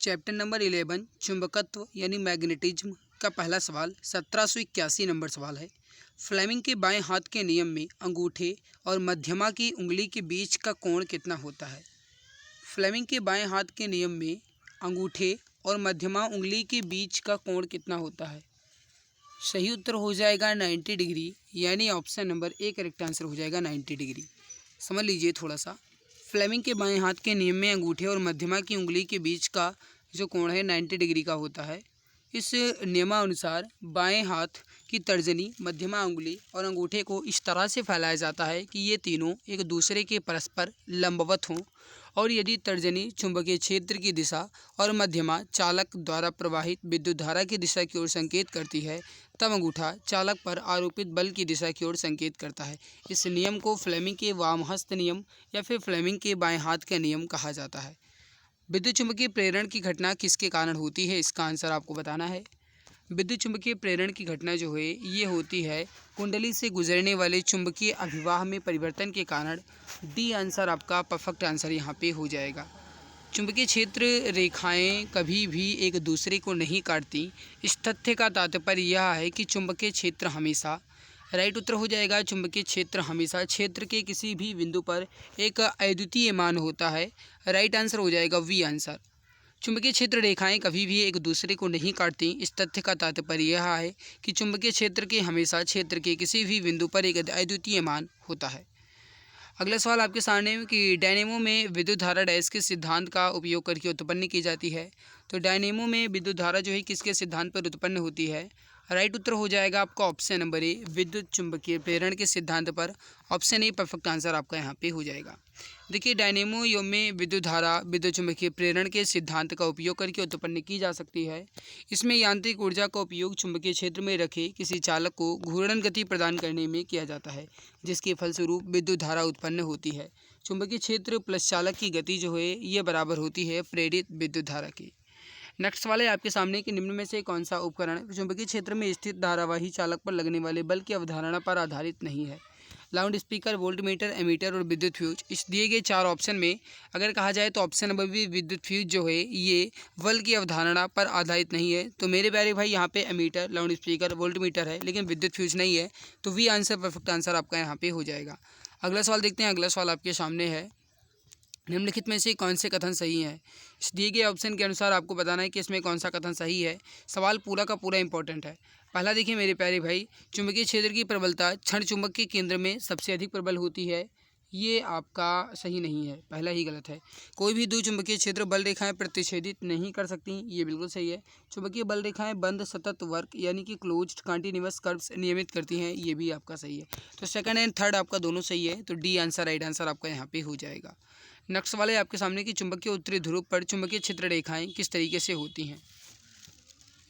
Chapter number 11 चुंबकत्व यानी magnetism का पहला सवाल 1781 नंबर सवाल है। फ्लेमिंग के बाएं हाथ के नियम में अंगूठे और मध्यमा की उंगली के बीच का कोण कितना होता है? फ्लेमिंग के बाएं हाथ के नियम में अंगूठे और मध्यमा उंगली के बीच का कोण कितना होता है? सही उत्तर हो जाएगा 90 डिग्री, यानी option number A correct answer हो जाएगा 90 डिग्री। समझ लीजिए थोड़ा सा। फ्लेमिंग के बाएं हाथ के नियम में अंगूठे और मध्यमा की उंगली के बीच का जो कोण है 90 डिग्री का होता है। इस नियमानुसार बाएं हाथ की तर्जनी, मध्यमा उंगली और अंगूठे को इस तरह से फैलाया जाता है कि ये तीनों एक दूसरे के परस्पर लंबवत हों, और यदि तर्जनी चुंबकीय क्षेत्र की दिशा और मध्यमा चालक द्वारा प्रवाहित विद्युत धारा की दिशा की ओर संकेत करती है, तब अंगूठा चालक पर आरोपित बल की दिशा की ओर संकेत करता है। इस नियम को फ्लेमिंग के वामहस्त नियम या फिर फ्लेमिंग के बाएं हाथ का नियम कहा जाता है। विद्युत चुंबकीय प्रेरण की घटना किसके कारण होती है, इसका आंसर आपको बताना है। विद्युत चुंबकीय प्रेरण की घटना जो है ये होती है कुंडली से गुजरने वाले चुंबकीय अभिवाह में परिवर्तन के कारण। डी आंसर आपका परफेक्ट आंसर यहाँ पे हो जाएगा। चुंबकीय क्षेत्र रेखाएं कभी भी एक दूसरे को नहीं काटती। इस तथ्य का तात्पर्य यह है कि चुंबकीय क्षेत्र हमेशा, राइट उत्तर हो जाएगा, चुंबकीय क्षेत्र हमेशा क्षेत्र के किसी भी बिंदु पर एक अद्वितीय मान होता है। राइट आंसर हो जाएगा वी आंसर। चुंबकीय क्षेत्र रेखाएं कभी भी एक दूसरे को नहीं काटती। इस तथ्य का तात्पर्य यह है कि चुंबकीय क्षेत्र के हमेशा क्षेत्र के किसी भी बिंदु पर एक अद्वितीय मान होता है। अगला सवाल आपके सामने कि डायनेमो में विद्युत धारा डैश के सिद्धांत का उपयोग करके उत्पन्न की जाती है। तो डायनेमो में विद्युत धारा जो है किसके सिद्धांत पर उत्पन्न होती है? राइट उत्तर हो जाएगा आपका ऑप्शन नंबर ए, विद्युत चुंबकीय प्रेरण के सिद्धांत पर। ऑप्शन ए परफेक्ट आंसर आपका यहाँ पे हो जाएगा। देखिए डायनेमो में विद्युत धारा विद्युत चुंबकीय प्रेरण के सिद्धांत का उपयोग करके उत्पन्न की जा सकती है। इसमें यांत्रिक ऊर्जा का उपयोग चुंबकीय क्षेत्र में रखे किसी चालक को घूर्णन गति प्रदान करने में किया जाता है, जिसके फलस्वरूप विद्युत धारा उत्पन्न होती है। चुंबकीय क्षेत्र प्लस चालक की गति जो है ये बराबर होती है प्रेरित विद्युत धारा की। नेक्स्ट सवाल है आपके सामने कि निम्न में से कौन सा उपकरण चुंबकीय क्षेत्र में स्थित धारावाही चालक पर लगने वाले बल की अवधारणा पर आधारित नहीं है? लाउड स्पीकर, वोल्टमीटर, एमीटर और विद्युत फ्यूज। इस दिए गए चार ऑप्शन में अगर कहा जाए तो ऑप्शन नंबर बी विद्युत फ्यूज जो है ये बल की अवधारणा पर आधारित नहीं है। तो मेरे प्यारे भाई यहाँ पे एमीटर, लाउड स्पीकर, वोल्टमीटर है, लेकिन विद्युत फ्यूज नहीं है। तो वी आंसर परफेक्ट आंसर आपका यहाँ पे हो जाएगा। अगला सवाल देखते हैं। अगला सवाल आपके सामने है, निम्नलिखित में से कौन से कथन सही हैं? इस दिए गए ऑप्शन के अनुसार आपको बताना है कि इसमें कौन सा कथन सही है। सवाल पूरा का पूरा इंपॉर्टेंट है। पहला देखिए मेरे प्यारे भाई, चुंबकीय क्षेत्र की प्रबलता क्षण चुंबक के केंद्र में सबसे अधिक प्रबल होती है। ये आपका सही नहीं है, पहला ही गलत है। कोई भी दो चुंबकीय क्षेत्र बल रेखाएं प्रतिच्छेदित नहीं कर सकती, ये बिल्कुल सही है। चुंबकीय बल रेखाएं बंद सतत वक्र यानी कि क्लोज्ड कंटिन्यूअस कर्व्स नियमित करती हैं, ये भी आपका सही है। तो सेकंड एंड थर्ड आपका दोनों सही है। तो डी आंसर राइट आंसर आपका यहाँ पे हो जाएगा। नेक्स्ट सवाल है आपके सामने कि चुंबकीय उत्तरी ध्रुव पर चुंबकीय क्षेत्र रेखाएं किस तरीके से होती हैं?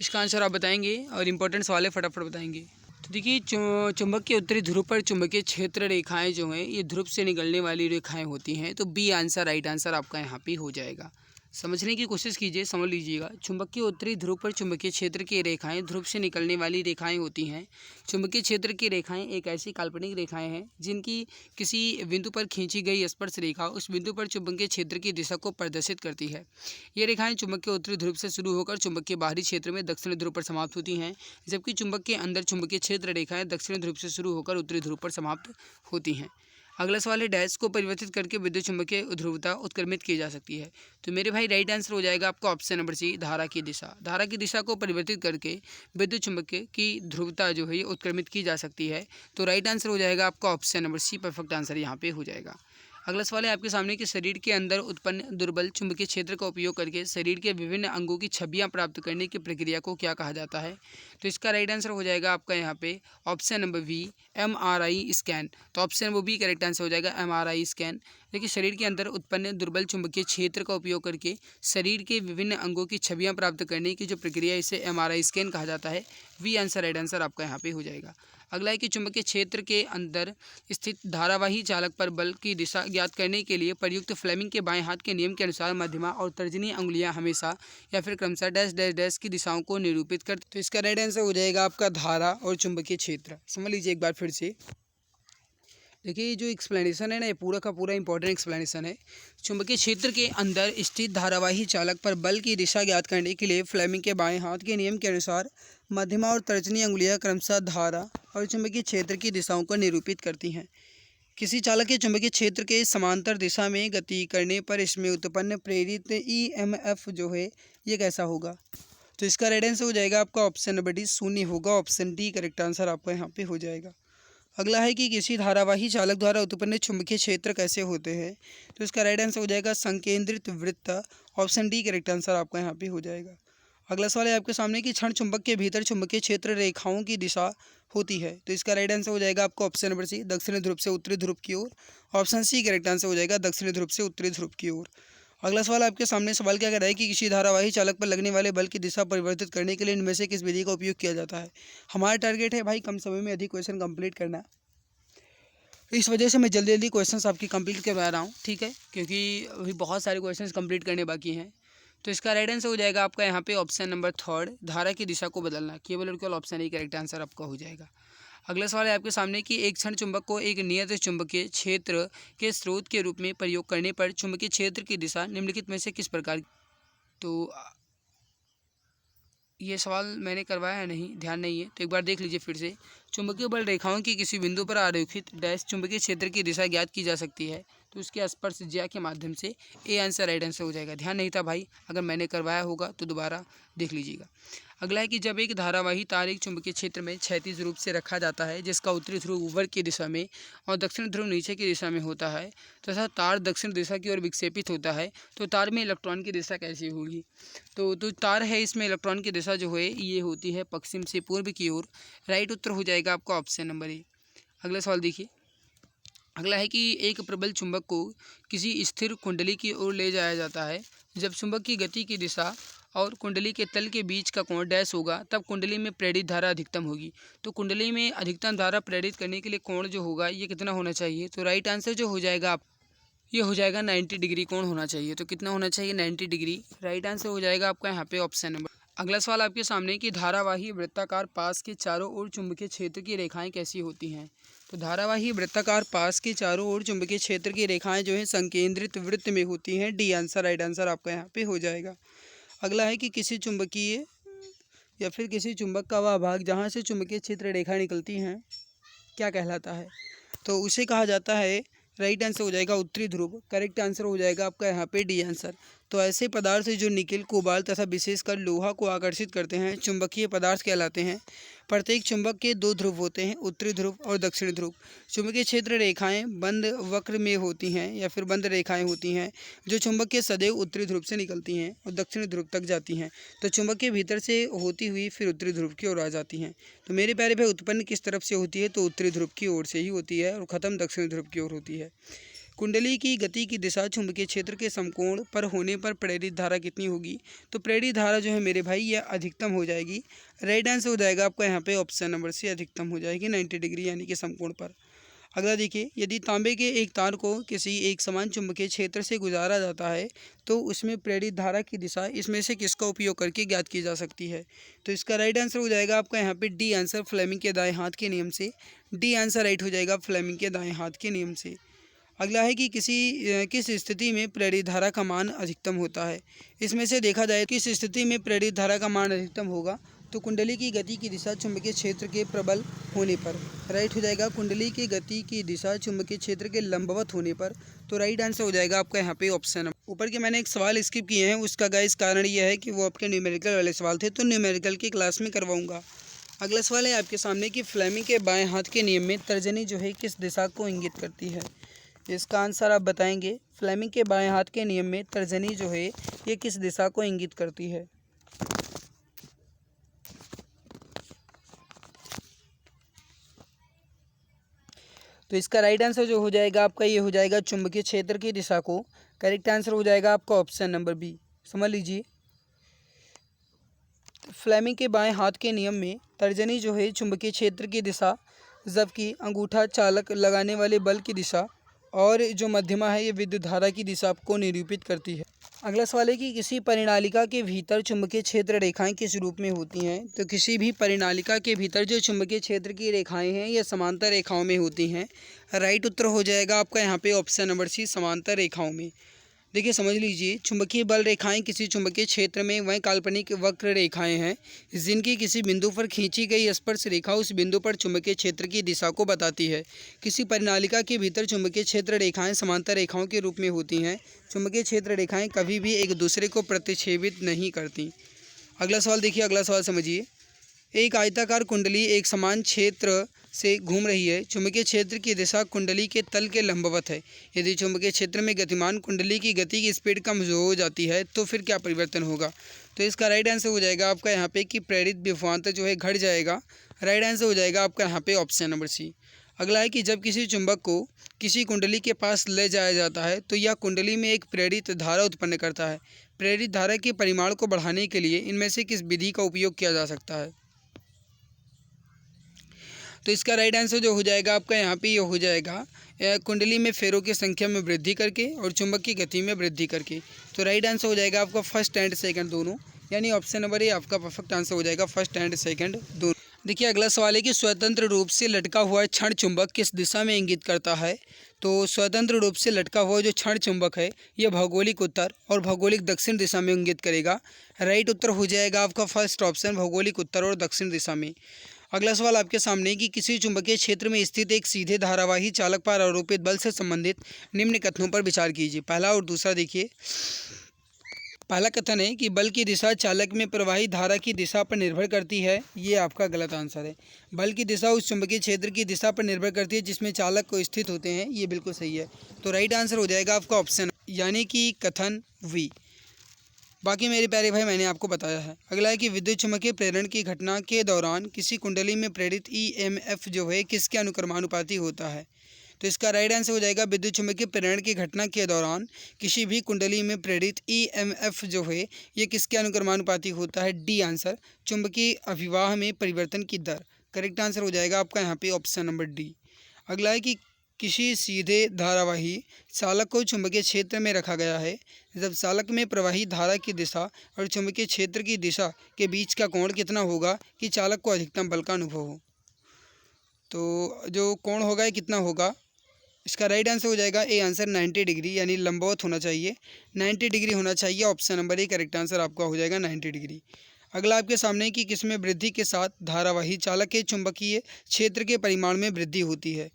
इसका आंसर आप बताएंगे और इम्पोर्टेंट सवाल है, फटाफट बताएंगे। तो देखिए चुंबक के उत्तरी ध्रुव पर चुंबकीय क्षेत्र रेखाएं जो हैं ये ध्रुव से निकलने वाली रेखाएं होती हैं। तो बी आंसर राइट आंसर आपका यहाँ पे हो जाएगा। समझने की कोशिश कीजिए, समझ लीजिएगा। चुंबकीय उत्तरी ध्रुव पर चुंबकीय क्षेत्र की रेखाएं ध्रुव से निकलने वाली रेखाएं होती हैं। चुंबकीय क्षेत्र की रेखाएं एक ऐसी काल्पनिक रेखाएं हैं जिनकी किसी बिंदु पर खींची गई स्पर्श रेखा उस बिंदु पर चुंबकीय क्षेत्र की दिशा को प्रदर्शित करती है। ये रेखाएं चुंबक के उत्तरी ध्रुव से शुरू होकर चुंबक के बाहरी क्षेत्र में दक्षिणी ध्रुव पर समाप्त होती हैं, जबकि चुंबक के अंदर चुंबकीय क्षेत्र रेखाएं दक्षिणी ध्रुव से शुरू होकर उत्तरी ध्रुव पर समाप्त होती हैं। अगला सवाल है, डैश को परिवर्तित करके विद्युत चुंबकीय ध्रुवता उत्क्रमित की जा सकती है। तो मेरे भाई राइट आंसर हो जाएगा आपका ऑप्शन नंबर सी, धारा की दिशा। धारा की दिशा को परिवर्तित करके विद्युत चुंबकीय की ध्रुवता जो है उत्क्रमित की जा सकती है। तो राइट आंसर हो जाएगा आपका option number C, perfect answer यहाँ पे हो जाएगा। अगला सवाल है आपके सामने कि शरीर के अंदर उत्पन्न दुर्बल चुंबकीय क्षेत्र का उपयोग करके शरीर के विभिन्न अंगों की छवियां प्राप्त करने की प्रक्रिया को क्या कहा जाता है? तो इसका राइट आंसर हो जाएगा आपका यहाँ पे option number B, MRI scan. तो ऑप्शन वो बी करेक्ट आंसर हो जाएगा, MRI स्कैन। देखिए शरीर के अंदर उत्पन्न दुर्बल चुंबकीय क्षेत्र का उपयोग करके शरीर के विभिन्न अंगों की छवियां प्राप्त करने की जो प्रक्रिया इसे MRI स्कैन कहा जाता है। वी आंसर राइट आंसर आपका यहाँ पे हो जाएगा। अगला है कि चुंबकीय क्षेत्र के अंदर स्थित धारावाही चालक पर बल की दिशा ज्ञात करने के लिए प्रयुक्त फ्लेमिंग के बाएं हाथ के नियम के अनुसार मध्यमा और तर्जनी अंगुलियां हमेशा या फिर क्रमशः डैश डैश डैश की दिशाओं को निरूपित करते। तो इसका राइट आंसर हो जाएगा आपका धारा और चुंबकीय क्षेत्र। समझ लीजिए एक बार फिर से। देखिए ये जो एक्सप्लेनेशन है ना, ये पूरा का पूरा इंपॉर्टेंट एक्सप्लेनेशन है। चुंबकीय क्षेत्र के अंदर स्थित धारावाही चालक पर बल की दिशा ज्ञात करने के लिए फ्लेमिंग के बाएं हाथ के नियम के अनुसार मध्यमा और तर्जनी अंगुलियां क्रमशः धारा और चुंबकीय क्षेत्र की दिशाओं को निरूपित करती हैं। किसी चालक के चुंबकीय क्षेत्र के समांतर दिशा में गति करने पर इसमें उत्पन्न प्रेरित ईएमएफ जो है ये कैसा होगा? तो इसका राइट आंसर हो जाएगा आपका ऑप्शन नंबर डी, शून्य होगा। ऑप्शन डी करेक्ट आंसर आपका यहाँ पे हो जाएगा। अगला है कि किसी धारावाही चालक द्वारा उत्पन्न चुंबकीय क्षेत्र कैसे होते हैं? तो इसका राइट आंसर हो जाएगा संकेंद्रित वृत्त। ऑप्शन डी करेक्ट आंसर आपका यहाँ पे हो जाएगा। अगला सवाल है आपके सामने कि क्षण चुंबक के भीतर चुंबकीय क्षेत्र रेखाओं की दिशा होती है। तो इसका राइट आंसर हो जाएगा आपका ऑप्शन नंबर सी, दक्षिणी ध्रुव से उत्तरी ध्रुव की ओर। ऑप्शन सी करेक्ट आंसर हो जाएगा, दक्षिणी ध्रुव से उत्तरी ध्रुव की ओर। अगला सवाल आपके सामने सवाल क्या कह रहा है कि किसी धारावाही चालक पर लगने वाले बल की दिशा परिवर्तित करने के लिए इनमें से किस विधि का उपयोग किया जाता है? हमारा टारगेट है भाई कम समय में अधिक क्वेश्चन कंप्लीट करना। इस वजह से मैं जल्दी जल्दी क्वेश्चंस आपकी कंप्लीट करवा रहा हूँ, ठीक है, क्योंकि अभी बहुत सारे क्वेश्चंस कंप्लीट करने बाकी हैं। तो इसका राइट आंसर हो जाएगा आपका यहाँ पे ऑप्शन नंबर थर्ड, धारा की दिशा को बदलना। केवल और केवल ऑप्शन ही करेक्ट आंसर आपका हो जाएगा। अगला सवाल है आपके सामने कि एक क्षण चुंबक को एक नियत चुंबकीय क्षेत्र के स्रोत के रूप में प्रयोग करने पर चुंबकीय क्षेत्र की दिशा निम्नलिखित में से किस प्रकार? तो ये सवाल मैंने करवाया है नहीं, ध्यान नहीं है, तो एक बार देख लीजिए फिर से। चुंबकीय बल रेखाओं की किसी बिंदु पर आरेखित डैश चुंबकीय क्षेत्र की दिशा ज्ञात की जा सकती है, तो उसके स्पर्श ज्या के माध्यम से। ए आंसर राइट आंसर हो जाएगा। ध्यान नहीं था भाई, अगर मैंने करवाया होगा तो दोबारा देख लीजिएगा। अगला है कि जब एक धारावाही तार एक चुंबकीय क्षेत्र में क्षैतिज रूप से रखा जाता है जिसका उत्तरी ध्रुव ऊपर की दिशा में और दक्षिण ध्रुव नीचे की दिशा में होता है तथा तार दक्षिण दिशा की ओर विक्षेपित होता है, तो तार में इलेक्ट्रॉन की दिशा कैसी होगी? तो तार है इसमें इलेक्ट्रॉन की दिशा जो है ये होती है पश्चिम से पूर्व की ओर। राइट उत्तर हो जाएगा आपका ऑप्शन नंबर ए। अगला सवाल देखिए। अगला है कि एक प्रबल चुंबक को किसी स्थिर कुंडली की ओर ले जाया जाता है। जब चुंबक की गति की दिशा और कुंडली के तल के बीच का कोण डैश होगा तब कुंडली में प्रेरित धारा अधिकतम होगी। तो कुंडली में अधिकतम धारा प्रेरित करने के लिए कोण जो होगा ये कितना होना चाहिए? तो राइट आंसर जो हो जाएगा ये हो जाएगा 90 डिग्री कोण होना चाहिए। तो कितना होना चाहिए? 90 डिग्री। राइट आंसर हो जाएगा आपका यहाँ पे ऑप्शन नंबर। अगला सवाल आपके सामने कि धारावाही वृत्ताकार पास के चारों ओर चुंबकीय क्षेत्र की रेखाएं कैसी होती हैं? तो धारावाही वृत्ताकार पास के चारों ओर चुंबकीय क्षेत्र की रेखाएं जो है संकेंद्रित वृत्त में होती हैं। डी आंसर राइट आंसर आपका यहाँ पे हो जाएगा। अगला है कि किसी चुंबकीय या फिर किसी चुंबक का वह भाग जहाँ से चुंबकीय क्षेत्र रेखाएं निकलती हैं क्या कहलाता है? तो उसे कहा जाता है, राइट आंसर हो जाएगा उत्तरी ध्रुव। करेक्ट आंसर हो जाएगा आपका यहाँ पे डी आंसर। तो ऐसे पदार्थ जो निकिल, कोबाल्ट तथा विशेषकर लोहा को आकर्षित करते हैं चुंबकीय पदार्थ कहलाते हैं। प्रत्येक चुंबक के दो ध्रुव होते हैं, उत्तरी ध्रुव और दक्षिणी ध्रुव। चुंबकीय क्षेत्र रेखाएं बंद वक्र में होती हैं या फिर बंद रेखाएं होती हैं जो चुंबक के सदैव उत्तरी ध्रुव से निकलती हैं और दक्षिणी ध्रुव तक जाती हैं। तो चुंबक के भीतर से होती हुई फिर उत्तरी ध्रुव की ओर आ जाती हैं। तो मेरे प्यारे भाई उत्पन्न किस तरफ से होती है? तो उत्तरी ध्रुव की ओर से ही होती है और ख़त्म दक्षिणी ध्रुव की ओर होती है। कुंडली की गति की दिशा चुंबकीय क्षेत्र के समकोण पर होने पर प्रेरित धारा कितनी होगी? तो प्रेरित धारा जो है मेरे भाई यह अधिकतम हो जाएगी। राइट आंसर हो जाएगा आपका यहाँ पे ऑप्शन नंबर सी, अधिकतम हो जाएगी 90 डिग्री यानी कि समकोण पर। अगला देखिए, यदि तांबे के एक तार को किसी एक समान चुंबकीय क्षेत्र से गुजारा जाता है तो उसमें प्रेरित धारा की दिशा इसमें से किसका उपयोग करके ज्ञात की जा सकती है? तो इसका राइट आंसर हो जाएगा आपका यहाँ पे डी आंसर, फ्लेमिंग के दाएं हाथ के नियम से। डी आंसर राइट हो जाएगा फ्लेमिंग के दाएं हाथ के नियम से। अगला है कि किस स्थिति में प्रेरित धारा का मान अधिकतम होता है? इसमें से देखा जाए किस स्थिति में प्रेरित धारा का मान अधिकतम होगा? तो कुंडली की गति की दिशा चुंबकीय क्षेत्र के प्रबल होने पर। राइट हो जाएगा कुंडली की गति की दिशा चुंबकीय क्षेत्र के लंबवत होने पर। तो राइट आंसर हो जाएगा आपका यहाँ पे ऑप्शन। ऊपर के मैंने एक सवाल स्किप किए हैं, उसका गाइस कारण यह है कि वो आपके न्यूमेरिकल वाले सवाल थे, तो न्यूमेरिकल की क्लास में करवाऊँगा। अगला सवाल है आपके सामने कि फ्लेमिंग के बाएँ हाथ के नियम में तर्जनी जो है किस दिशा को इंगित करती है? इसका आंसर आप बताएंगे। फ्लेमिंग के बाएं हाथ के नियम में तर्जनी जो है ये किस दिशा को इंगित करती है? तो इसका राइट आंसर जो हो जाएगा आपका ये हो जाएगा चुंबकीय क्षेत्र की दिशा को। करेक्ट आंसर हो जाएगा आपका ऑप्शन नंबर बी। समझ लीजिए, फ्लेमिंग के बाएं हाथ के नियम में तर्जनी जो है चुंबकीय क्षेत्र की दिशा, जबकि अंगूठा चालक लगाने वाले बल की दिशा और जो मध्यमा है ये विद्युत धारा की दिशा को निरूपित करती है। अगला सवाल है कि किसी परिनालिका के भीतर चुंबकीय क्षेत्र रेखाएं किस रूप में होती हैं। तो किसी भी परिनालिका के भीतर जो चुंबकीय क्षेत्र की रेखाएं हैं ये समांतर रेखाओं में होती हैं। राइट उत्तर हो जाएगा आपका यहाँ पे ऑप्शन नंबर सी, समांतर रेखाओं में। देखिए समझ लीजिए, चुंबकीय बल रेखाएं किसी चुंबकीय क्षेत्र में वह काल्पनिक वक्र रेखाएं हैं जिनकी किसी बिंदु पर खींची गई स्पर्श रेखा उस बिंदु पर चुंबकीय क्षेत्र की दिशा को बताती है। किसी परिनालिका के भीतर चुंबकीय क्षेत्र रेखाएं समांतर रेखाओं के रूप में होती हैं। चुंबकीय क्षेत्र रेखाएं कभी भी एक दूसरे को प्रतिच्छेदित नहीं करती। अगला सवाल देखिए, अगला सवाल समझिए। एक आयताकार कुंडली एक समान क्षेत्र से घूम रही है। चुंबकीय क्षेत्र की दिशा कुंडली के तल के लंबवत है। यदि चुंबकीय क्षेत्र में गतिमान कुंडली की गति की स्पीड कम हो जाती है तो फिर क्या परिवर्तन होगा। तो इसका राइट आंसर हो जाएगा आपका यहाँ पे कि प्रेरित विभवांतर जो है घट जाएगा। राइट आंसर हो जाएगा आपका यहाँ पे ऑप्शन नंबर सी। अगला है कि जब किसी चुंबक को किसी कुंडली के पास ले जाया जाता है तो यह कुंडली में एक प्रेरित धारा उत्पन्न करता है। प्रेरित धारा के परिमाण को बढ़ाने के लिए इनमें से किस विधि का उपयोग किया जा सकता है। तो इसका राइट आंसर जो हो जाएगा आपका यहाँ पे ये हो जाएगा कुंडली में फेरों की संख्या में वृद्धि करके और चुंबक की गति में वृद्धि करके। तो राइट आंसर हो जाएगा आपका फर्स्ट एंड सेकंड दोनों, यानी ऑप्शन नंबर ए आपका परफेक्ट आंसर हो जाएगा, फर्स्ट एंड सेकंड दोनों। देखिए अगला सवाल है कि स्वतंत्र रूप से लटका हुआ क्षण चुंबक किस दिशा में इंगित करता है। तो स्वतंत्र रूप से लटका हुआ जो क्षण चुंबक है यह भौगोलिक उत्तर और भौगोलिक दक्षिण दिशा में इंगित करेगा। राइट उत्तर हो जाएगा आपका फर्स्ट ऑप्शन, भौगोलिक उत्तर और दक्षिण दिशा में। अगला सवाल आपके सामने कि किसी चुंबकीय क्षेत्र में स्थित एक सीधे धारावाही चालक पर आरोपित बल से संबंधित निम्न कथनों पर विचार कीजिए। पहला और दूसरा देखिए। पहला कथन है कि बल की दिशा चालक में प्रवाहित धारा की दिशा पर निर्भर करती है। ये आपका गलत आंसर है। बल की दिशा उस चुंबकीय क्षेत्र की दिशा पर निर्भर करती है जिसमें चालक को स्थित होते हैं। ये बिल्कुल सही है। तो राइट आंसर हो जाएगा आपका ऑप्शन, यानी कि कथन वी। बाकी मेरे प्यारे भाई मैंने आपको बताया है। अगला है कि विद्युत चुम्बकीय प्रेरण की घटना के दौरान किसी कुंडली में प्रेरित ईएमएफ जो है किसके अनुक्रमानुपाती होता है। तो इसका राइट आंसर हो जाएगा विद्युत चुम्बकीय प्रेरण की घटना के दौरान किसी भी कुंडली में प्रेरित ईएमएफ जो है ये किसके अनुक्रमानुपाती होता है। डी आंसर, चुंबकीय अभिवाह में परिवर्तन की दर। करेक्ट आंसर हो जाएगा आपका यहाँ पे ऑप्शन नंबर डी। अगला है कि किसी सीधे धारावाही चालक को चुंबकीय क्षेत्र में रखा गया है जब चालक में प्रवाहित धारा की दिशा और चुंबकीय क्षेत्र की दिशा के बीच का कोण कितना होगा कि चालक को अधिकतम बल का अनुभव हो। तो जो कोण होगा ये कितना होगा। इसका राइट आंसर हो जाएगा ए आंसर 90 डिग्री, यानी लंबवत होना चाहिए, 90 डिग्री होना चाहिए। Option number A correct answer आपका हो जाएगा 90 डिग्री। अगला आपके सामने कि किसमें वृद्धि के साथ धारावाही चालक के चुंबकीय क्षेत्र के परिमाण में वृद्धि होती है।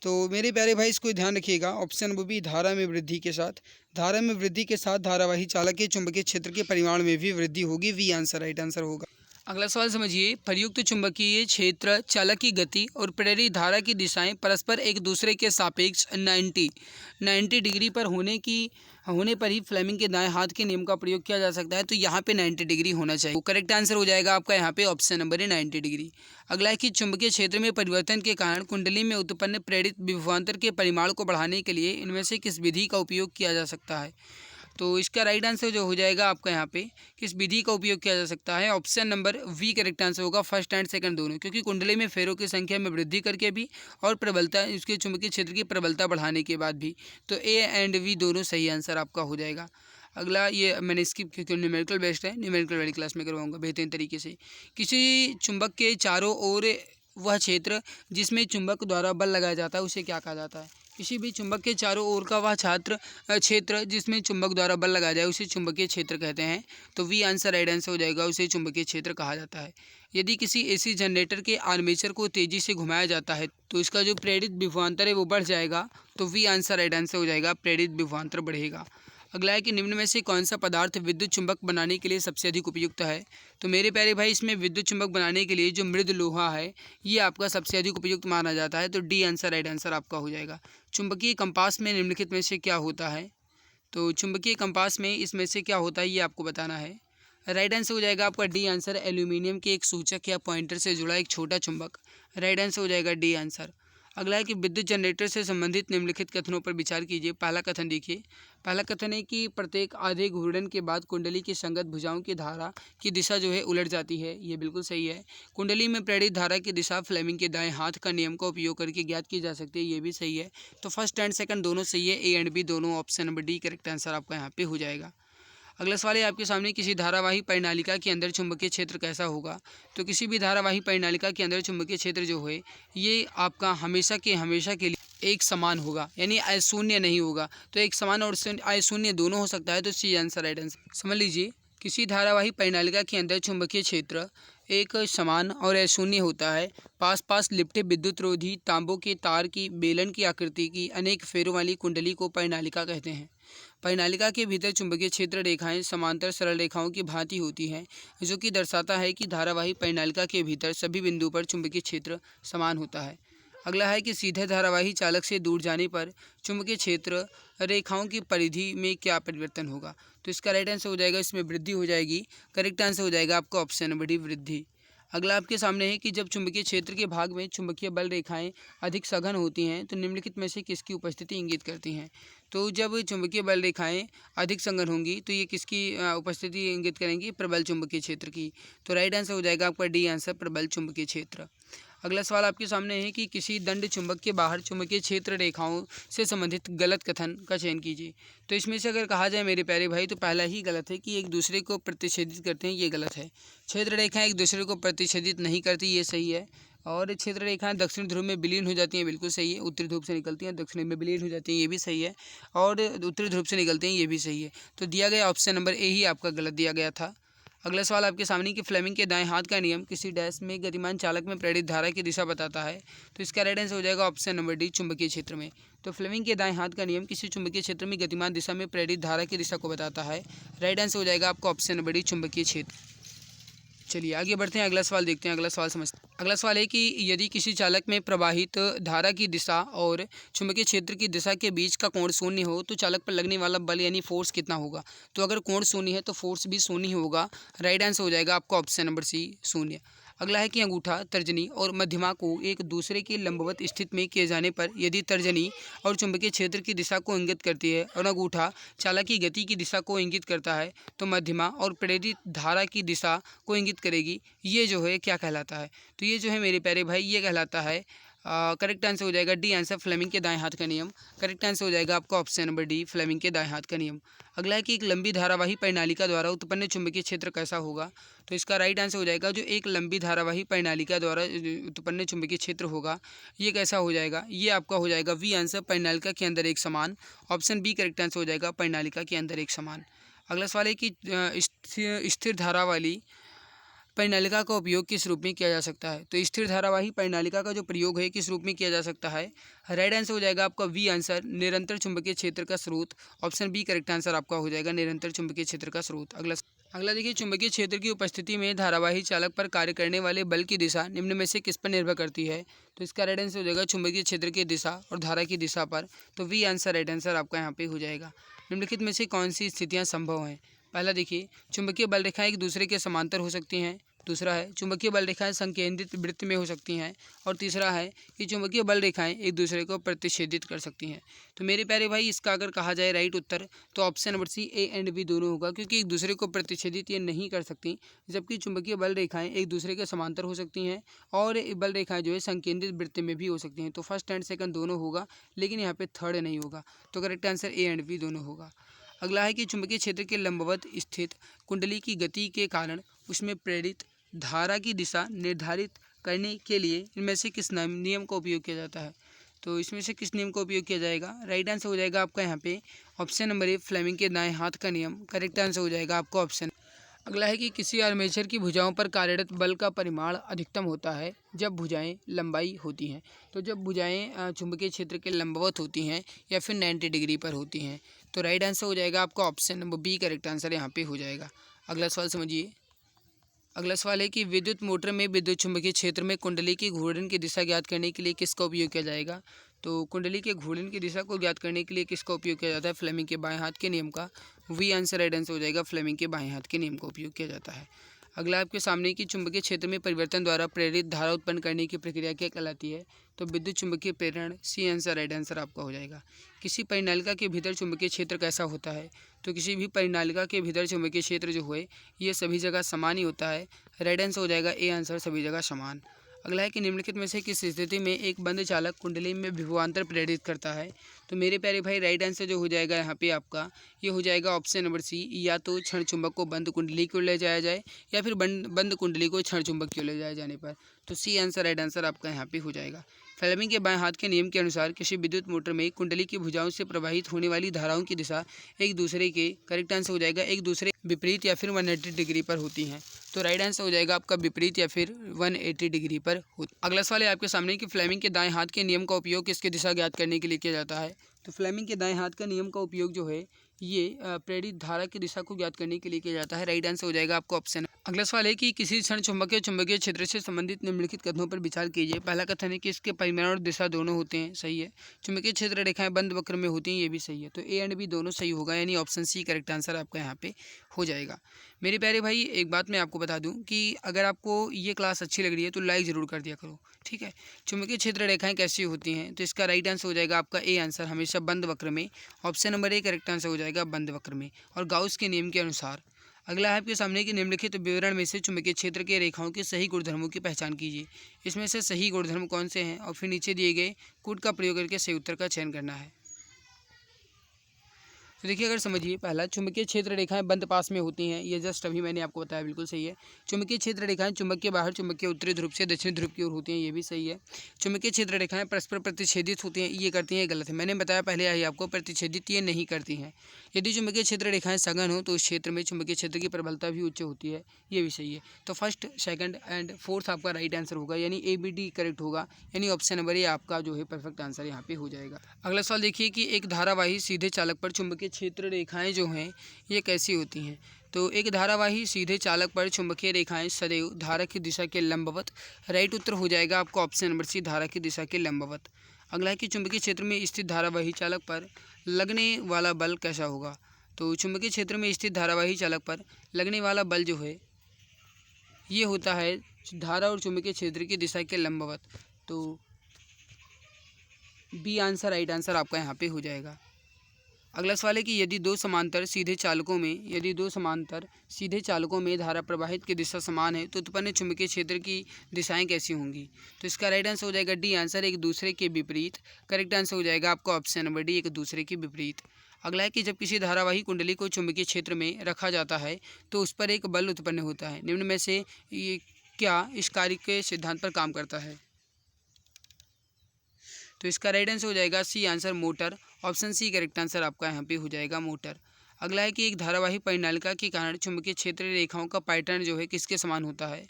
तो मेरे प्यारे भाई इसको ध्यान रखिएगा, ऑप्शन वो भी धारा में वृद्धि के साथ, धारा में वृद्धि के साथ धारावाही चालक के चुंबकीय क्षेत्र के परिमाण में भी वृद्धि होगी। वी आंसर राइट आंसर होगा। अगला सवाल समझिए। प्रयुक्त चुंबकीय क्षेत्र चालक की गति और प्रेरित धारा की दिशाएं परस्पर एक दूसरे के सापेक्ष 90 डिग्री पर होने पर ही फ्लेमिंग के दाएं हाथ के नियम का प्रयोग किया जा सकता है। तो यहाँ पे 90 डिग्री होना चाहिए। करेक्ट आंसर हो जाएगा आपका यहाँ पे ऑप्शन नंबर है 90 डिग्री। अगला है कि चुंबकीय क्षेत्र में परिवर्तन के कारण कुंडली में उत्पन्न प्रेरित विभवांतर के परिमाण को बढ़ाने के लिए इनमें से किस विधि का उपयोग किया जा सकता है। तो इसका राइट आंसर जो हो जाएगा आपका यहाँ पे किस विधि का उपयोग किया जा सकता है। Option number B correct answer होगा, फर्स्ट एंड सेकंड दोनों, क्योंकि कुंडली में फेरों की संख्या में वृद्धि करके भी और प्रबलता उसके चुंबकीय क्षेत्र की प्रबलता बढ़ाने के बाद भी। तो ए एंड वी दोनों सही आंसर आपका हो जाएगा। अगला ये मैंने स्किप क्योंकि न्यूमेरिकल बेस्ड है, न्यूमेरिकल वाली क्लास में करवाऊंगा बेहतरीन तरीके से। किसी चुंबक के चारों ओर वह क्षेत्र जिसमें चुंबक द्वारा बल लगाया जाता है उसे क्या कहा जाता है। किसी भी चुंबक के चारों ओर का वह क्षेत्र जिसमें चुंबक द्वारा बल लगाया जाए उसे चुंबकीय क्षेत्र कहते हैं। तो वी आंसर राइट आंसर हो जाएगा, उसे चुंबकीय क्षेत्र कहा जाता है। यदि किसी एसी जनरेटर के आर्मेचर को तेजी से घुमाया जाता है तो इसका जो प्रेरित विभवांतर है वो बढ़ जाएगा। तो वी आंसर राइट आंसर हो जाएगा, प्रेरित विभवांतर बढ़ेगा। अगला है कि निम्न में से कौन सा पदार्थ विद्युत चुंबक बनाने के लिए सबसे अधिक उपयुक्त है। तो मेरे प्यारे भाई इसमें विद्युत चुंबक बनाने के लिए जो मृद लोहा है ये आपका सबसे अधिक उपयुक्त माना जाता है। तो डी आंसर राइट आंसर आपका हो जाएगा। चुंबकीय कंपास में निम्नलिखित में से क्या होता है। तो चुंबकीय कंपास में इसमें से क्या होता है ये आपको बताना है। राइट आंसर हो जाएगा आपका डी आंसर, एल्यूमिनियम के एक सूचक या पॉइंटर से जुड़ा एक छोटा चुंबक। राइट आंसर हो जाएगा डी आंसर। अगला है कि विद्युत जनरेटर से संबंधित निम्नलिखित कथनों पर विचार कीजिए। पहला कथन देखिए, पहला कथन है कि प्रत्येक आधे घूर्णन के बाद कुंडली की संगत भुजाओं की धारा की दिशा जो है उलट जाती है। ये बिल्कुल सही है। कुंडली में प्रेरित धारा की दिशा फ्लेमिंग के दाएं हाथ का नियम का उपयोग करके ज्ञात की जा सकती है। ये भी सही है। तो फर्स्ट एंड सेकंड दोनों सही है। ए एंड बी दोनों, option number D correct answer आपका यहाँ पे हो जाएगा। अगला सवाल है आपके सामने, किसी धारावाही परिनालिका के अंदर चुंबकीय क्षेत्र कैसा होगा। तो किसी भी धारावाही परिनालिका के अंदर चुंबकीय क्षेत्र जो है ये आपका हमेशा के लिए एक समान होगा, यानी अशून्य नहीं होगा। तो एक समान और अशून्य दोनों हो सकता है। तो सी आंसर राइट आंसर। समझ लीजिए, किसी धारावाही परिनालिका के अंदर चुंबकीय क्षेत्र एक समान और अशून्य होता है। पास पास लिपटे विद्युत रोधी तांबों के तार की बेलन की आकृति की अनेक फेरों वाली कुंडली को परिनालिका कहते हैं। परिनालिका के भीतर चुंबकीय क्षेत्र रेखाएं समांतर सरल रेखाओं की भांति होती हैं, जो कि दर्शाता है कि धारावाही परिनालिका के भीतर सभी बिंदुओं पर चुंबकीय क्षेत्र समान होता है। अगला है कि सीधे धारावाही चालक से दूर जाने पर चुंबकीय क्षेत्र रेखाओं की परिधि में क्या परिवर्तन होगा। तो इसका राइट आंसर हो जाएगा, इसमें वृद्धि हो जाएगी। करेक्ट आंसर हो जाएगा आपका ऑप्शन नंबर डी, वृद्धि। अगला आपके सामने है कि जब चुंबकीय क्षेत्र के भाग में चुंबकीय बल रेखाएं अधिक सघन होती हैं तो निम्नलिखित में से किसकी उपस्थिति इंगित करती हैं। तो जब चुंबकीय बल रेखाएं अधिक सघन होंगी तो ये किसकी उपस्थिति इंगित करेंगी, प्रबल चुंबकीय क्षेत्र की। तो राइट आंसर हो जाएगा आपका डी आंसर, प्रबल चुंबकीय क्षेत्र। अगला सवाल आपके सामने है कि किसी दंड चुंबक के बाहर चुंबकीय क्षेत्र रेखाओं से संबंधित गलत कथन का चयन कीजिए। तो इसमें से अगर कहा जाए मेरे प्यारे भाई, तो पहला ही गलत है कि एक दूसरे को प्रतिच्छेदित करते हैं, ये गलत है। क्षेत्र रेखाएं एक दूसरे को प्रतिच्छेदित नहीं करती, ये सही है। और क्षेत्र रेखाएं दक्षिण ध्रुव में विलीन हो जाती हैं, बिल्कुल सही है। उत्तरी ध्रुव से निकलती हैं, दक्षिण में विलीन हो जाती हैं, ये भी सही है। और उत्तरी ध्रुव से निकलती हैं, ये भी सही है। तो दिया गया ऑप्शन नंबर ए ही आपका गलत दिया गया था। अगला सवाल आपके सामने कि फ्लेमिंग के दाएं हाथ का नियम किसी डैश में गतिमान चालक में प्रेरित धारा की दिशा बताता है। तो इसका राइट आंसर हो जाएगा ऑप्शन नंबर डी, चुंबकीय क्षेत्र में। तो फ्लेमिंग के दाएं हाथ का नियम किसी चुंबकीय क्षेत्र में गतिमान दिशा में प्रेरित धारा की दिशा को बताता है। राइट आंसर हो जाएगा आपका ऑप्शन नंबर डी, चुंबकीय क्षेत्र। चलिए आगे बढ़ते हैं, अगला सवाल देखते हैं। अगला सवाल समझते हैं। अगला सवाल है कि यदि किसी चालक में प्रवाहित धारा की दिशा और चुंबकीय क्षेत्र की दिशा के बीच का कोण शून्य हो तो चालक पर लगने वाला बल यानी फोर्स कितना होगा। तो अगर कोण शून्य है तो फोर्स भी शून्य ही होगा। राइट आंसर हो जाएगा आपका ऑप्शन नंबर सी, शून्य। अगला है कि अंगूठा, तर्जनी और मध्यमा को एक दूसरे के लंबवत स्थिति में किए जाने पर यदि तर्जनी और चुंबकीय क्षेत्र की दिशा को इंगित करती है और अंगूठा चालक की गति की दिशा को इंगित करता है तो मध्यमा और प्रेरित धारा की दिशा को इंगित करेगी। ये जो है क्या कहलाता है। तो ये जो है मेरे प्यारे भाई, ये कहलाता है करेक्ट आंसर हो जाएगा डी आंसर, फ्लेमिंग के दाएं हाथ का नियम। करेक्ट आंसर हो जाएगा आपका ऑप्शन नंबर डी, फ्लेमिंग के दाएं हाथ का नियम। अगला है कि एक लंबी धारावाही परिनालिका द्वारा उत्पन्न चुंबकीय क्षेत्र कैसा होगा। तो इसका राइट आंसर हो जाएगा जो एक लंबी धारावाही परिनालिका द्वारा उत्पन्न चुंबकीय क्षेत्र होगा ये कैसा हो जाएगा, ये आपका हो जाएगा वी आंसर, परिनालिका के अंदर एक समान। ऑप्शन बी करेक्ट आंसर हो जाएगा, परिनालिका के अंदर एक समान। अगला सवाल है कि स्थिर धारा वाली परिनालिका का उपयोग किस रूप में किया जा सकता है। तो स्थिर धारावाही परिनालिका का जो प्रयोग है किस रूप में किया जा सकता है। राइट आंसर हो जाएगा आपका वी आंसर, निरंतर चुंबकीय क्षेत्र का स्रोत। ऑप्शन बी करेक्ट आंसर आपका हो जाएगा, निरंतर चुंबकीय क्षेत्र का स्रोत। अगला देखिए, चुंबकीय क्षेत्र की उपस्थिति में धारावाही चालक पर कार्य करने वाले बल की दिशा निम्न में से किस पर निर्भर करती है। तो इसका राइट आंसर हो जाएगा चुंबकीय क्षेत्र की दिशा और धारा की दिशा पर। तो वी आंसर राइट आंसर आपका यहाँ पे हो जाएगा। निम्नलिखित में से कौन सी स्थितियाँ संभव हैं। पहला देखिए, चुंबकीय बल रेखाएं एक दूसरे के समांतर हो सकती हैं। दूसरा है चुंबकीय बल रेखाएं संकेंद्रित वृत्त में हो सकती हैं। और तीसरा है कि चुंबकीय बल रेखाएं एक दूसरे को प्रतिच्छेदित कर सकती हैं। तो मेरे प्यारे भाई, इसका अगर कहा जाए राइट उत्तर तो option number C, A and B दोनों होगा, क्योंकि एक दूसरे को प्रतिच्छेदित ये नहीं कर सकती। जबकि चुंबकीय बल रेखाएं एक दूसरे के समांतर हो सकती हैं और बल रेखाएं जो है संकेंद्रित वृत्त में भी हो सकती हैं। तो फर्स्ट एंड सेकंड दोनों होगा, लेकिन यहाँ पे थर्ड नहीं होगा। तो correct answer A and B दोनों होगा। अगला है कि चुंबकीय क्षेत्र के लंबवत स्थित कुंडली की गति के कारण उसमें प्रेरित धारा की दिशा निर्धारित करने के लिए इनमें से किस नियम का उपयोग किया जाता है। तो इसमें से किस नियम का उपयोग किया जाएगा। राइट आंसर हो जाएगा आपका यहाँ पे ऑप्शन नंबर ए, फ्लेमिंग के दाएं हाथ का नियम। करेक्ट आंसर हो जाएगा आपका ऑप्शन। अगला है कि किसी आर्मेचर की भुजाओं पर कार्यरत बल का परिमाण अधिकतम होता है जब भुजाएं लंबाई होती हैं। तो जब भुजाएं चुंबकीय क्षेत्र के लंबवत होती हैं या फिर 90 डिग्री पर होती हैं। तो राइट आंसर हो जाएगा आपका option number B, correct answer यहाँ पे हो जाएगा। अगला सवाल समझिए। अगला सवाल है कि विद्युत मोटर में विद्युत चुंबकीय क्षेत्र में कुंडली की घूर्णन की दिशा ज्ञात करने के लिए किसका उपयोग किया जाएगा। तो कुंडली के घूर्णन की दिशा को ज्ञात करने के लिए किसका उपयोग किया जाता है। फ्लेमिंग के बाएं हाथ के नियम का। वी आंसर राइट आंसर हो जाएगा, फ्लेमिंग के बाएं हाथ के नियम का उपयोग किया जाता है। अगला आपके सामने की चुंबकीय क्षेत्र में परिवर्तन द्वारा प्रेरित धारा उत्पन्न करने की प्रक्रिया क्या कहलाती है? तो विद्युत चुंबकीय प्रेरण। सी आंसर, राइट आंसर आपका हो जाएगा। किसी परिनालिका के भीतर चुंबकीय क्षेत्र कैसा होता है? तो किसी भी परिनालिका के भीतर चुंबकीय क्षेत्र जो है ये सभी जगह समान ही होता है। राइट आंसर हो जाएगा ए आंसर, सभी जगह समान। अगला है कि निम्नलिखित में से किस स्थिति में एक बंद चालक कुंडली में विभवांतर प्रेरित करता है? तो मेरे प्यारे भाई राइट आंसर जो हो जाएगा यहाँ पे आपका ये हो जाएगा ऑप्शन नंबर सी। या तो क्षण चुंबक को बंद कुंडली की ओर ले जाया जाए या फिर बंद कुंडली को क्षण चुंबक की ओर ले जाए जाने पर। तो सी आंसर, राइट आंसर आपका यहाँ पे हो जाएगा। फ्लेमिंग के बाएं हाथ के नियम के अनुसार किसी विद्युत मोटर में कुंडली की भुजाओं से प्रवाहित होने वाली धाराओं की दिशा एक दूसरे के, करेक्ट आंसर हो जाएगा, एक दूसरे विपरीत या फिर 180 डिग्री पर होती हैं। तो राइट आंसर हो जाएगा आपका विपरीत या फिर 180 डिग्री पर हो। अगला सवाल है आपके सामने कि फ्लेमिंग के दाएं हाथ के नियम का उपयोग किसकी दिशा ज्ञात करने के लिए किया जाता है? तो फ्लेमिंग के दाएं हाथ का नियम का उपयोग जो है ये प्रेरित धारा की दिशा को ज्ञात करने के लिए किया जाता है। राइट आंसर हो जाएगा आपका ऑप्शन। अगला सवाल है कि किसी क्षण चुंबकीय चुंबकीय क्षेत्र से संबंधित निम्नलिखित कथनों पर विचार कीजिए। पहला कथन है कि इसके परिमाण और दिशा दोनों होते हैं, सही है। चुंबकीय क्षेत्र रेखाएं बंद वक्र में होती हैं, ये भी सही है। तो ए एंड बी दोनों सही होगा, यानी ऑप्शन सी करेक्ट आंसर आपका यहाँ पे हो जाएगा। मेरे प्यारे भाई एक बात मैं आपको बता दूं कि अगर आपको ये क्लास अच्छी लग रही है तो लाइक ज़रूर कर दिया करो, ठीक है। चुंबकीय क्षेत्र रेखाएं कैसी होती हैं? तो इसका राइट आंसर हो जाएगा आपका ए आंसर, हमेशा बंद वक्र में। Option number A correct answer हो जाएगा, बंद वक्र में और गाउस के नियम के अनुसार। अगला है आपके सामने कि निम्नलिखित विवरण में से चुंबकीय क्षेत्र के रेखाओं के सही गुणधर्मों की पहचान कीजिए। इसमें से सही गुणधर्म कौन से हैं और फिर नीचे दिए गए कूट का प्रयोग करके सही उत्तर का चयन करना है। तो देखिए अगर समझिए, पहला चुंबकीय क्षेत्र रेखाएं बंद पास में होती हैं, ये जस्ट अभी मैंने आपको बताया, बिल्कुल सही है। चुंबकीय क्षेत्र रेखाएं चुंबक के बाहर चुंबक के उत्तरी ध्रुव से दक्षिणी ध्रुव की ओर होती हैं, ये भी सही है। चुंबकीय क्षेत्र रेखाएं परस्पर प्रतिच्छेदित होती हैं, ये करती हैं, गलत है। मैंने बताया पहले आई आपको, प्रतिच्छेदित ये नहीं करती हैं। यदि चुंबकीय क्षेत्र रेखाएं सघन हो तो उस क्षेत्र में चुंबकीय क्षेत्र की प्रबलता भी उच्च होती है, ये भी सही है। तो फर्स्ट, सेकंड एंड फोर्थ आपका राइट आंसर होगा, यानी ए बी डी करेक्ट होगा, यानी ऑप्शन नंबर ए आपका जो है परफेक्ट आंसर यहाँ पे हो जाएगा। अगला सवाल देखिए कि एक धारावाही सीधे चालक पर चुंबकीय क्षेत्र रेखाएं जो हैं ये कैसी होती हैं? तो एक धारावाही सीधे चालक पर चुंबकीय रेखाएं सदैव धारा की दिशा के लंबवत। राइट उत्तर हो जाएगा आपका ऑप्शन नंबर सी, धारा की दिशा के लंबवत। अगला है कि चुंबकीय क्षेत्र में स्थित धारावाही चालक पर लगने वाला बल कैसा होगा? तो चुंबकीय क्षेत्र में स्थित धारावाही चालक पर लगने वाला बल जो है ये होता है धारा और चुंबकीय क्षेत्र की दिशा के लंबवत। तो बी आंसर, राइट आंसर आपका यहाँ पे हो जाएगा। अगला सवाल है कि यदि दो समांतर सीधे चालकों में धारा प्रवाहित की दिशा समान है तो उत्पन्न चुंबकीय क्षेत्र की दिशाएं कैसी होंगी? तो इसका राइट आंसर हो जाएगा डी आंसर, एक दूसरे के विपरीत। करेक्ट आंसर हो जाएगा आपका ऑप्शन नंबर डी, एक दूसरे के विपरीत। अगला है कि जब किसी धारावाही कुंडली को चुंबकीय क्षेत्र में रखा जाता है तो उस पर एक बल उत्पन्न होता है। निम्न में से ये क्या इस कार्य के सिद्धांत पर काम करता है? तो इसका राइट आंसर हो जाएगा C answer, motor. Option C correct answer आपका यहाँ पे हो जाएगा, मोटर। अगला है कि एक धारावाही परिनालिका के कारण चुंबकीय क्षेत्र रेखाओं का पैटर्न जो है किसके समान होता है?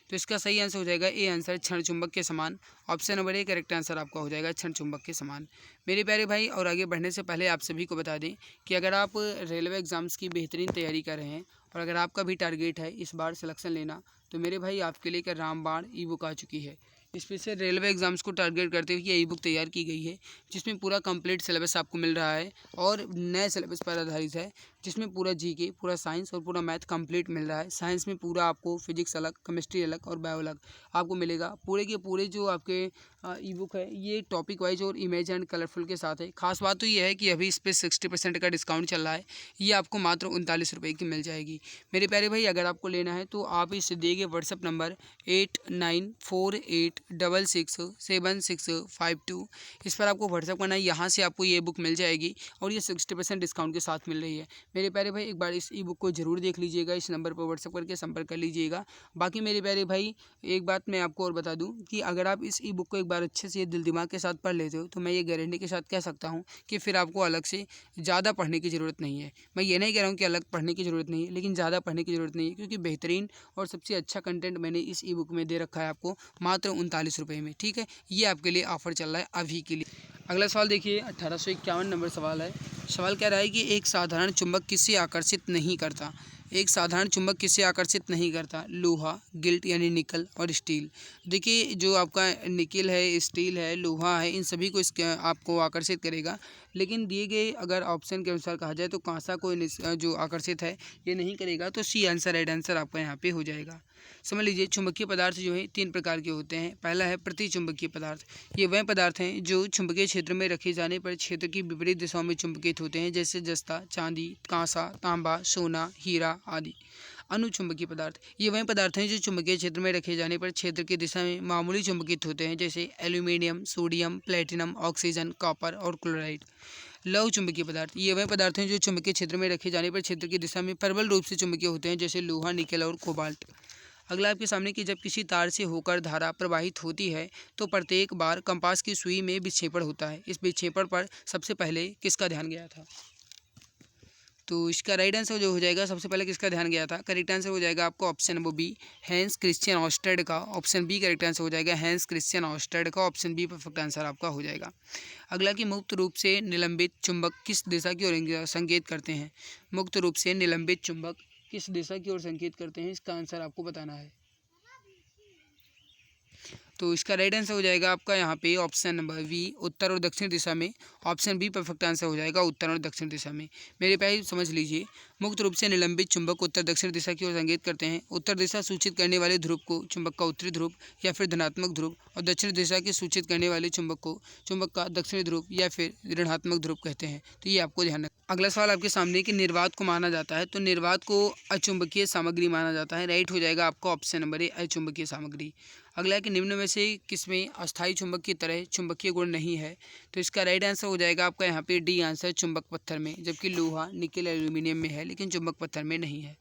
तो इसका सही आंसर हो जाएगा ए आंसर, क्षण चुंबक के समान। Option number A correct answer आपका हो जाएगा, क्षण चुंबक के समान। मेरे प्यारे भाई और आगे बढ़ने से पहले आप सभी को बता दें कि अगर आप रेलवे एग्ज़ाम्स की बेहतरीन तैयारी कर रहे हैं और अगर आपका भी टारगेट है इस बार सिलेक्शन लेना, तो मेरे भाई आपके लिए एक रामबाण ई बुक आ चुकी है। स्पेशल रेलवे एग्ज़ाम्स को टारगेट करते हुए ये ई बुक तैयार की गई है, जिसमें पूरा कंप्लीट सिलेबस आपको मिल रहा है और नए सिलेबस पर आधारित है, जिसमें पूरा जीके, पूरा साइंस और पूरा मैथ कंप्लीट मिल रहा है। साइंस में पूरा आपको फिजिक्स अलग, केमिस्ट्री अलग और बायो अलग आपको मिलेगा। पूरे के पूरे जो आपके ई बुक है ये टॉपिक वाइज और इमेज एंड कलरफुल के साथ है। खास बात तो ये है कि अभी इस पर 60% का डिस्काउंट चल रहा है, ये आपको मात्र 39 रुपये की मिल जाएगी। मेरे प्यारे भाई अगर आपको लेना है तो आप इस दिए गए व्हाट्सअप नंबर 8948667652 इस पर आपको व्हाट्सअप करना है, यहाँ से आपको ये बुक मिल जाएगी और ये 60% डिस्काउंट के साथ मिल रही है। मेरे प्यारे भाई एक बार इस ई बुक को ज़रूर देख लीजिएगा, इस नंबर पर व्हाट्सअप करके संपर्क कर लीजिएगा। बाकी मेरे प्यारे भाई एक बात मैं आपको और बता दूं कि अगर आप इस ई बुक को एक बार अच्छे से दिल दिमाग के साथ पढ़ लेते हो तो मैं ये गारंटी के साथ कह सकता हूँ कि फिर आपको अलग से ज़्यादा पढ़ने की ज़रूरत नहीं है। मैं ये नहीं कह रहा हूँ कि अलग पढ़ने की ज़रूरत नहीं है, लेकिन ज़्यादा पढ़ने की ज़रूरत नहीं है, क्योंकि बेहतरीन और सबसे अच्छा कंटेंट मैंने इस ई बुक में दे रखा है आपको मात्र 39 रुपये में, ठीक है। ये आपके लिए ऑफर चल रहा है अभी के लिए। अगला सवाल देखिए 1851 नंबर सवाल है। सवाल कह रहा है कि एक साधारण चुंबक किससे आकर्षित नहीं करता? एक साधारण चुंबक किसे आकर्षित नहीं करता? लोहा, गिल्ट यानी निकल और स्टील। देखिए जो आपका निकल है, स्टील है, लोहा है, इन सभी को आपको आकर्षित करेगा, लेकिन दिए गए अगर ऑप्शन के अनुसार कहा जाए तो कांसा को जो आकर्षित है ये नहीं करेगा। तो सी आंसर राइट आंसर आपका यहाँ पे हो जाएगा। समझ लीजिए चुंबकीय पदार्थ जो है 3 प्रकार के होते हैं। पहला है प्रतिचुंबकीय पदार्थ। ये वह पदार्थ हैं जो चुंबकीय क्षेत्र में रखे जाने पर क्षेत्र की विपरीत दिशाओं में चुंबकित होते हैं, जैसे जस्ता, चांदी, कांसा, तांबा, सोना, हीरा आदि। अनुचुंबकीय पदार्थ। ये वह पदार्थ हैं जो चुंबकीय क्षेत्र में रखे जाने पर क्षेत्र की दिशा में मामूली चुंबकित होते हैं, जैसे aluminium, sodium, platinum, oxygen, copper और क्लोराइड। लौह चुंबकीय पदार्थ। ये वह पदार्थ हैं जो चुंबकीय क्षेत्र में रखे जाने पर क्षेत्र की दिशा में प्रबल रूप से चुंबकीय होते हैं, जैसे लोहा, निकल और कोबाल्ट। अगला आपके सामने कि जब किसी तार से होकर धारा प्रवाहित होती है तो प्रत्येक बार कंपास की सुई में विक्षेपण होता है। इस विक्षेपण पर सबसे पहले किसका ध्यान गया था? तो इसका राइट आंसर जो हो जाएगा, सबसे पहले किसका ध्यान गया था? करेक्ट आंसर हो जाएगा आपका option number B, Hans Christian Oersted का। ऑप्शन बी करेक्ट आंसर हो जाएगा, हैंस क्रिश्चियन ऑस्टेड का। ऑप्शन बी परफेक्ट आंसर आपका हो जाएगा। अगला कि मुक्त रूप से निलंबित चुंबक किस दिशा की ओर संकेत करते हैं? मुक्त रूप से निलंबित चुंबक किस दिशा की ओर संकेत करते हैं, इसका आंसर आपको बताना है। तो इसका राइट आंसर हो जाएगा आपका यहाँ पे ऑप्शन नंबर वी, उत्तर और दक्षिण दिशा में। ऑप्शन बी परफेक्ट आंसर हो जाएगा, उत्तर और दक्षिण दिशा में। मेरे भाई समझ लीजिए, मुक्त रूप से निलंबित चुंबक उत्तर दक्षिण दिशा की ओर संकेत करते हैं। उत्तर दिशा सूचित करने वाले ध्रुव को चुंबक का उत्तरी ध्रुव या फिर धनात्मक ध्रुव, और दक्षिण दिशा की सूचित करने वाले चुंबक को चुंबक का दक्षिणी ध्रुव या फिर ऋणात्मक ध्रुव कहते हैं। तो ये आपको ध्यान रखना। अगला सवाल आपके सामने कि निर्वात को माना जाता है, तो निर्वात को अचुंबकीय सामग्री माना जाता है। राइट हो जाएगा आपका ऑप्शन नंबर ए, अचुंबकीय सामग्री। अगला है कि निम्न में से किसमें अस्थायी चुंबक की तरह चुंबकीय गुण नहीं है? तो इसका राइट आंसर हो जाएगा आपका यहाँ पे डी आंसर, चुंबक पत्थर में। जबकि लोहा, निकल, एल्यूमिनियम में है, लेकिन चुंबक पत्थर में नहीं है।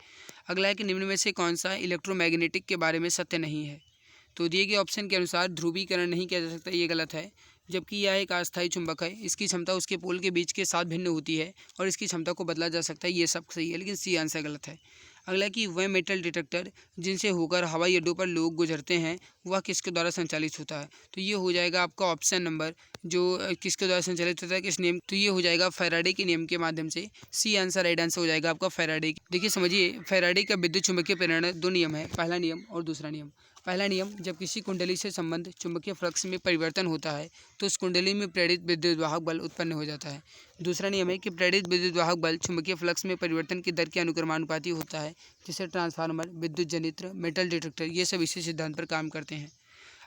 अगला है कि निम्न में से कौन सा इलेक्ट्रोमैग्नेटिक के बारे में सत्य नहीं है? तो दिए गए ऑप्शन के अनुसार ध्रुवीकरण नहीं किया जा सकता, ये गलत है। जबकि यह एक अस्थायी चुंबक है, इसकी क्षमता उसके पोल के बीच के साथ भिन्न होती है और इसकी क्षमता को बदला जा सकता है, ये सब सही है, लेकिन सी आंसर गलत है। अगला कि वह मेटल डिटेक्टर जिनसे होकर हवाई अड्डों पर लोग गुजरते हैं वह किसके द्वारा संचालित होता है? तो ये हो जाएगा आपका ऑप्शन नंबर जो किसके द्वारा संचालित होता है, किस नियम? तो ये हो जाएगा फैराडे के नियम के माध्यम से। सी आंसर राइट आंसर हो जाएगा आपका फैराडे। देखिए समझिए, फैराडे का विद्युत चुंबकीय प्रेरण 2 नियम है, पहला नियम और दूसरा नियम। पहला नियम, जब किसी कुंडली से संबंध चुंबकीय फ्लक्स में परिवर्तन होता है तो उस कुंडली में प्रेरित विद्युत वाहक बल उत्पन्न हो जाता है। दूसरा नियम है कि प्रेरित विद्युत वाहक बल चुंबकीय फ्लक्स में परिवर्तन की दर के अनुक्रमानुपाती होता है, जिसे ट्रांसफार्मर, विद्युत जनित्र, मेटल डिटेक्टर ये सब इसी सिद्धांत पर काम करते हैं।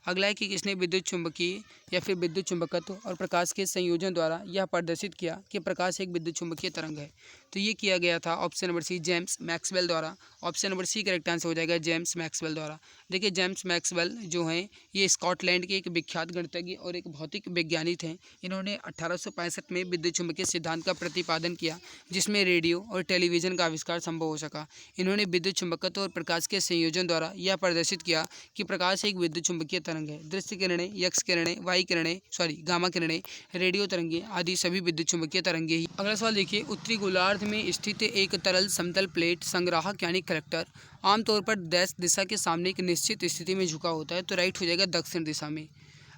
अगला है कि किसने विद्युत चुंबकीय या फिर विद्युत चुंबकत्व और प्रकाश के संयोजन द्वारा यह प्रदर्शित किया कि प्रकाश एक विद्युत चुंबकीय तरंग है? तो ये किया गया था option number C, James Maxwell द्वारा। Option number C correct answer हो जाएगा, जेम्स मैक्सवेल द्वारा। देखिए जेम्स मैक्सवेल जो हैं ये स्कॉटलैंड के एक विख्यात गणितज्ञ और एक भौतिक वैज्ञानिक हैं। इन्होंने 1865 में विद्युत चुंबकीय सिद्धांत का प्रतिपादन किया, जिसमें रेडियो और टेलीविजन का आविष्कार संभव हो सका। इन्होंने विद्युत चुंबकत्व और प्रकाश के संयोजन द्वारा यह प्रदर्शित किया कि प्रकाश एक विद्युत चुंबकीय तरंग है। दृश्य किरणें, यक्स किरणें, वाई किरणें, गामा किरणें, रेडियो तरंगे आदि सभी विद्युत चुंबकीय तरंगे ही। अगला सवाल देखिए, उत्तरी गोलार्ध में स्थित एक तरल समतल प्लेट संग्राहक यानी कलेक्टर आमतौर पर डैश दिशा के सामने एक निश्चित स्थिति में झुका होता है? तो राइट हो जाएगा दक्षिण दिशा में।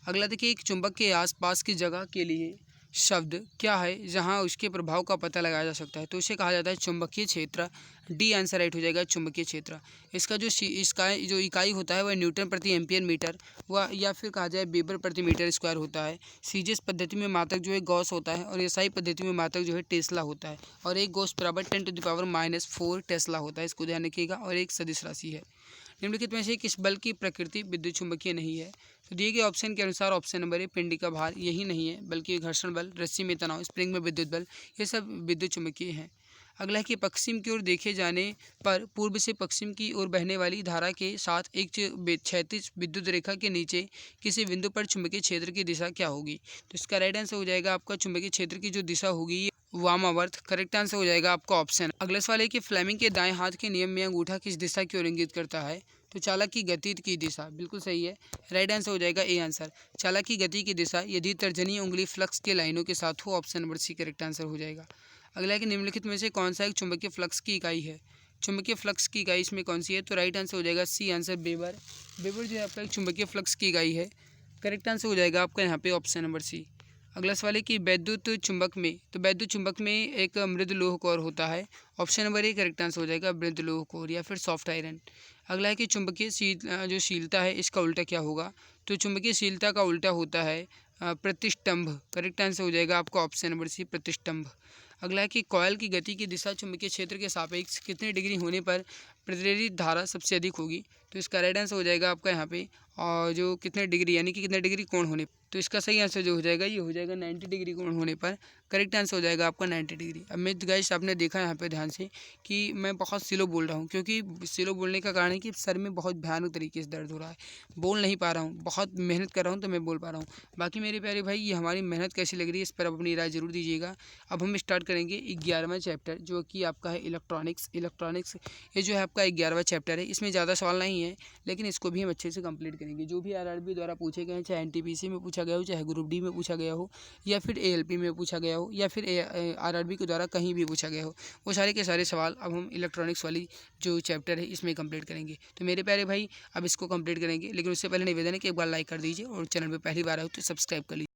अगला देखिए, एक चुंबक के आसपास की जगह के लिए शब्द क्या है जहां उसके प्रभाव का पता लगाया जा सकता है? तो इसे कहा जाता है चुंबकीय क्षेत्र। डी आंसर राइट हो जाएगा, चुंबकीय क्षेत्र। इसका जो इकाई होता है वह न्यूटन प्रति एम्पियर मीटर व या फिर कहा जाए वेबर प्रति मीटर स्क्वायर होता है। सीजीएस पद्धति में मात्रक जो है गॉस होता है और एसआई पद्धति में मात्रक जो है टेस्ला होता है, और एक गॉस बराबर 10⁻⁻⁴ टेस्ला होता है, इसको ध्यान रखिएगा, और एक सदिश राशि है। निम्नलिखित में से किस बल की प्रकृति विद्युत चुंबकीय नहीं है? तो दिए गए ऑप्शन के अनुसार ऑप्शन नंबर ए, पिंडी का भार यही नहीं है, बल्कि घर्षण बल, रस्सी में तनाव, स्प्रिंग में विद्युत बल, ये सब विद्युत चुंबकीय हैं। अगला है कि पश्चिम की ओर देखे जाने पर पूर्व से पश्चिम की ओर बहने वाली धारा के साथ एक क्षैतिज विद्युत रेखा के नीचे किसी बिंदु पर चुंबकीय क्षेत्र की दिशा क्या होगी? तो इसका राइट आंसर हो जाएगा आपका चुंबकीय क्षेत्र की जो दिशा होगी वामावर्त। करेक्ट आंसर हो जाएगा आपका ऑप्शन। अगला सवाल है कि फ्लेमिंग के दाएं हाथ के नियम में अंगूठा किस दिशा की ओर इंगित करता है? तो चालक की गति की दिशा, बिल्कुल सही है, राइट आंसर हो जाएगा ए आंसर, चालक की गति की दिशा यदि तर्जनी उंगली फ्लक्स के लाइनों के साथ हो। Option number C correct answer हो जाएगा। अगला है कि निम्नलिखित में से कौन सा एक चुंबकीय फ्लक्स की इकाई है? चुंबकीय फ्लक्स की इकाई इसमें कौन सी है? तो राइट आंसर हो जाएगा सी आंसर, वेबर। वेबर जो है आपका एक चुंबकीय फ्लक्स की इकाई है। करेक्ट आंसर हो जाएगा आपका यहाँ पे ऑप्शन नंबर सी। अगला सवाल है कि वैद्युत चुंबक में, तो वैद्युत चुंबक में एक मृद लोह कोर होता है। Option number A correct answer हो जाएगा, मृद लोह कोर या फिर सॉफ्ट आयरन। अगला है कि चुंबकीय जो शीलता है इसका उल्टा क्या होगा, तो चुंबकीय शीलता का उल्टा होता है प्रतिष्ठंभ। करेक्ट आंसर हो जाएगा आपका ऑप्शन नंबर सी, प्रतिष्ठंभ। अगला है कि कॉयल की गति की दिशा चुंबकीय क्षेत्र के सापेक्ष कितने डिग्री होने पर प्रेरित धारा सबसे अधिक होगी, तो इसका राइट आंसर हो जाएगा आपका यहाँ पे और जो कितने डिग्री यानी कि कितने डिग्री कोण होने, तो इसका सही आंसर जो हो जाएगा ये हो जाएगा 90 डिग्री कोण होने पर। करेक्ट आंसर हो जाएगा आपका 90 डिग्री। अब मैं गाइस आपने देखा यहाँ पे ध्यान से कि मैं बहुत स्लो बोल रहा हूँ, क्योंकि स्लो बोलने का कारण है कि सर में बहुत भयानक तरीके से दर्द हो रहा है, बोल नहीं पा रहा हूँ, बहुत मेहनत कर रहा हूँ तो मैं बोल पा रहा हूँ। बाकी मेरे प्यारे भाई ये हमारी मेहनत कैसी लग रही है इस पर आप अपनी राय जरूर दीजिएगा। अब हम स्टार्ट करेंगे 11वां चैप्टर जो कि आपका है इलेक्ट्रॉनिक्स। ये जो है आपका 11वां चैप्टर है, इसमें ज़्यादा सवाल नहीं है लेकिन इसको भी हम अच्छे से कंप्लीट करेंगे। जो भी आरआरबी द्वारा पूछे गए हैं, चाहे एनटीपीसी में पूछा गया हो, चाहे ग्रुप डी में पूछा गया हो, या फिर एएलपी में पूछा गया हो, या फिर आरआरबी के द्वारा कहीं भी पूछा गया हो, वो सारे के सारे सवाल अब हम इलेक्ट्रॉनिक्स वाली जो चैप्टर है इसमें कंप्लीट करेंगे। तो मेरे प्यारे भाई अब इसको कंप्लीट करेंगे, लेकिन उससे पहले निवेदन है कि एक बार लाइक कर दीजिए और चैनल पर पहली बार हो तो सब्सक्राइब कर लीजिए।